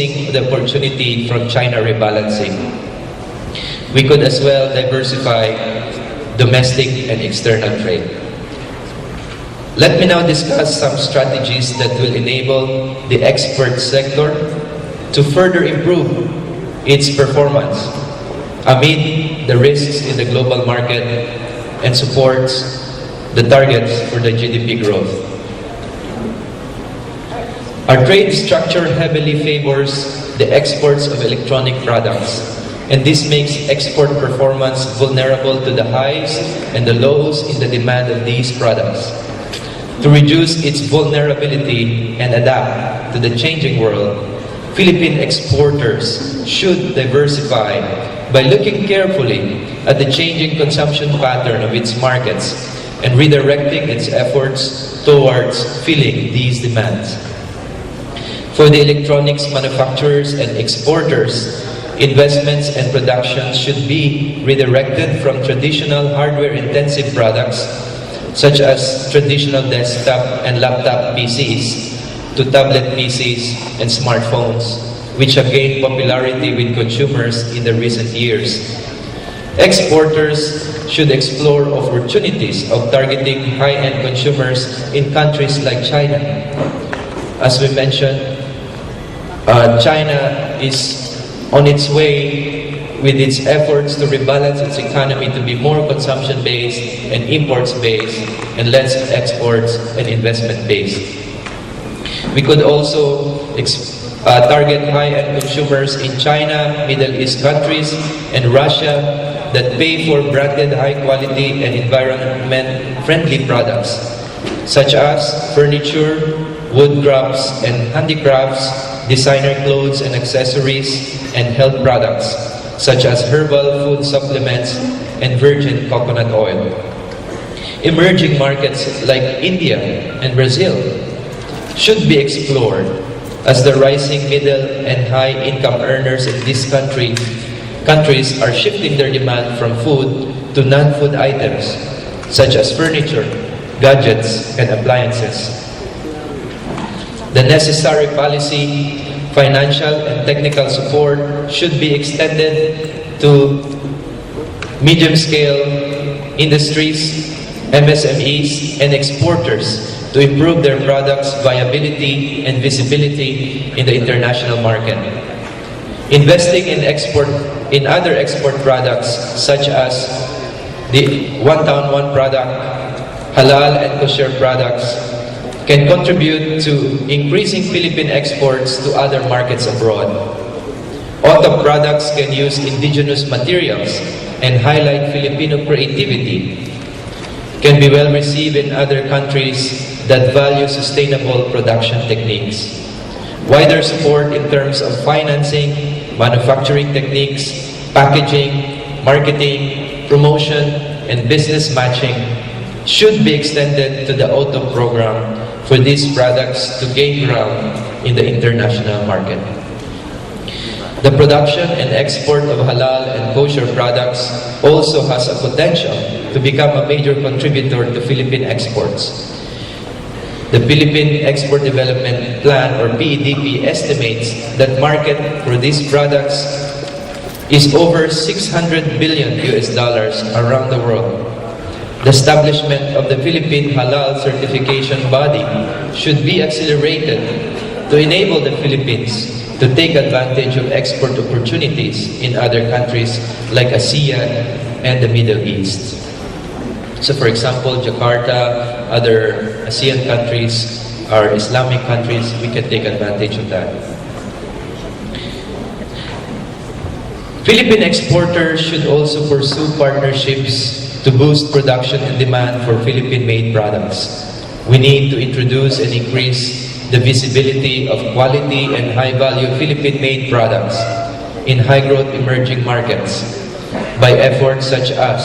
the opportunity from China rebalancing. We could as well diversify domestic and external trade. Let me now discuss some strategies that will enable the export sector to further improve its performance amid the risks in the global market and supports the targets for the GDP growth. Our trade structure heavily favors the exports of electronic products, and this makes export performance vulnerable to the highs and the lows in the demand of these products. To reduce its vulnerability and adapt to the changing world, Philippine exporters should diversify by looking carefully at the changing consumption pattern of its markets and redirecting its efforts towards filling these demands. For the electronics manufacturers and exporters, investments and production should be redirected from traditional hardware-intensive products such as traditional desktop and laptop PCs to tablet PCs and smartphones, which have gained popularity with consumers in the recent years. Exporters should explore opportunities of targeting high-end consumers in countries like China. As we mentioned, China is on its way with its efforts to rebalance its economy to be more consumption-based and imports-based and less exports and investment-based. We could also target high-end consumers in China, Middle East countries, and Russia that pay for branded high-quality and environment-friendly products, such as furniture, wood crafts and handicrafts, designer clothes and accessories, and health products, such as herbal food supplements and virgin coconut oil. Emerging markets like India and Brazil should be explored, as the rising middle and high income earners in these countries are shifting their demand from food to non-food items, such as furniture, gadgets, and appliances. The necessary policy, financial, and technical support should be extended to medium-scale industries, MSMEs, and exporters to improve their products' viability and visibility in the international market. Investing in other export products such as the one-town one product, halal and kosher products can contribute to increasing Philippine exports to other markets abroad. Auto products can use indigenous materials and highlight Filipino creativity, can be well received in other countries that value sustainable production techniques. Wider support in terms of financing, manufacturing techniques, packaging, marketing, promotion, and business matching should be extended to the auto program for these products to gain ground in the international market. The production and export of halal and kosher products also has a potential to become a major contributor to Philippine exports. The Philippine Export Development Plan, or PEDP, estimates that market for these products is over $600 billion around the world. The establishment of the Philippine Halal Certification Body should be accelerated to enable the Philippines to take advantage of export opportunities in other countries like ASEAN and the Middle East. So for example, Jakarta, other ASEAN countries, or Islamic countries, we can take advantage of that. Philippine exporters should also pursue partnerships to boost production and demand for Philippine-made products. We need to introduce and increase the visibility of quality and high-value Philippine-made products in high-growth emerging markets by efforts such as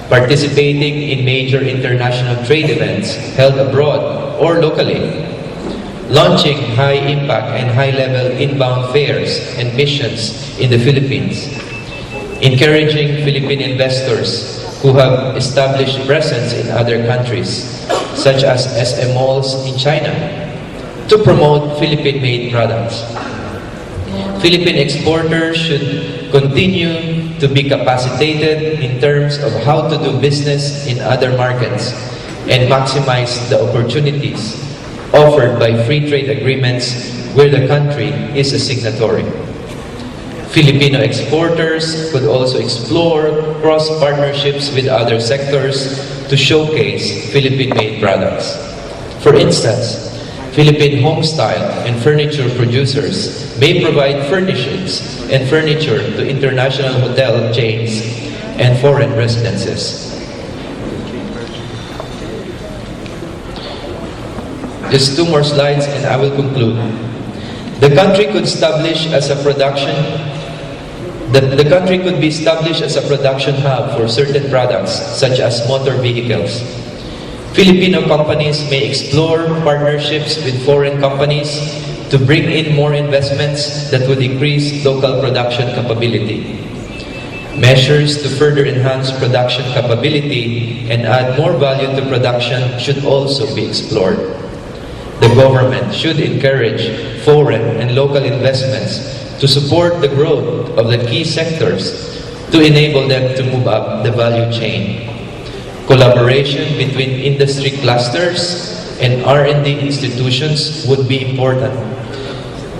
participating in major international trade events held abroad or locally, launching high-impact and high-level inbound fairs and missions in the Philippines, encouraging Philippine investors who have established presence in other countries, such as SM malls in China, to promote Philippine-made products. Philippine exporters should continue to be capacitated in terms of how to do business in other markets and maximize the opportunities offered by free trade agreements where the country is a signatory. Filipino exporters could also explore cross-partnerships with other sectors to showcase Philippine-made products. For instance, Philippine home-style and furniture producers may provide furnishings and furniture to international hotel chains and foreign residences. Just 2 more slides and I will conclude. The country could be established as a production hub for certain products such as motor vehicles. Filipino companies may explore partnerships with foreign companies to bring in more investments that would increase local production capability. Measures to further enhance production capability and add more value to production should also be explored. The government should encourage foreign and local investments to support the growth of the key sectors to enable them to move up the value chain. Collaboration between industry clusters and R&D institutions would be important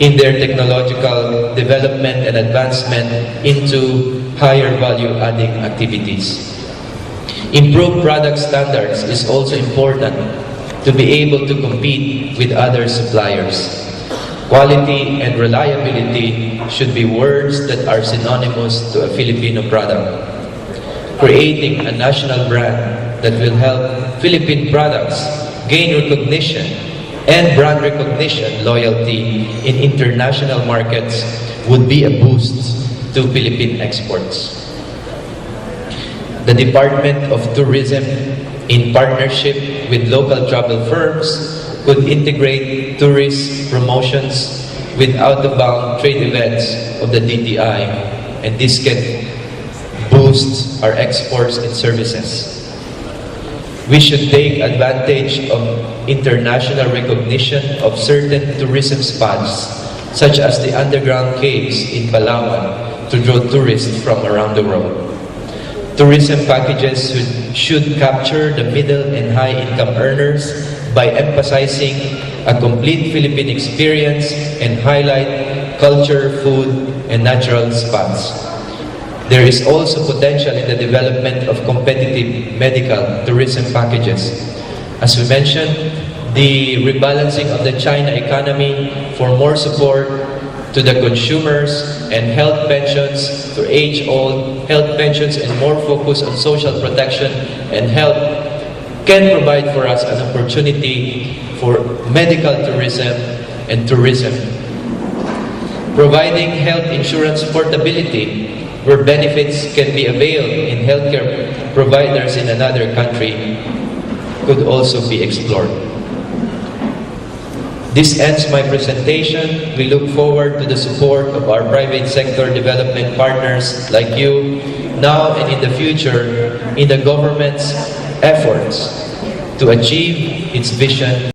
in their technological development and advancement into higher value-adding activities. Improved product standards is also important to be able to compete with other suppliers. Quality and reliability should be words that are synonymous to a Filipino product. Creating a national brand that will help Philippine products gain recognition and brand recognition loyalty in international markets would be a boost to Philippine exports. The Department of Tourism, in partnership with local travel firms, could integrate tourist promotions with out-of-bound trade events of the DTI, and this can boost our exports and services. We should take advantage of international recognition of certain tourism spots, such as the underground caves in Palawan, to draw tourists from around the world. Tourism packages should capture the middle and high-income earners by emphasizing a complete Philippine experience and highlight culture, food, and natural spots. There is also potential in the development of competitive medical tourism packages. As we mentioned, the rebalancing of the China economy for more support to the consumers and health pensions to age-old health pensions and more focus on social protection and health can provide for us an opportunity for medical tourism and tourism. Providing health insurance portability where benefits can be availed in healthcare providers in another country could also be explored. This ends my presentation. We look forward to the support of our private sector development partners like you, now and in the future, in the government's efforts to achieve its vision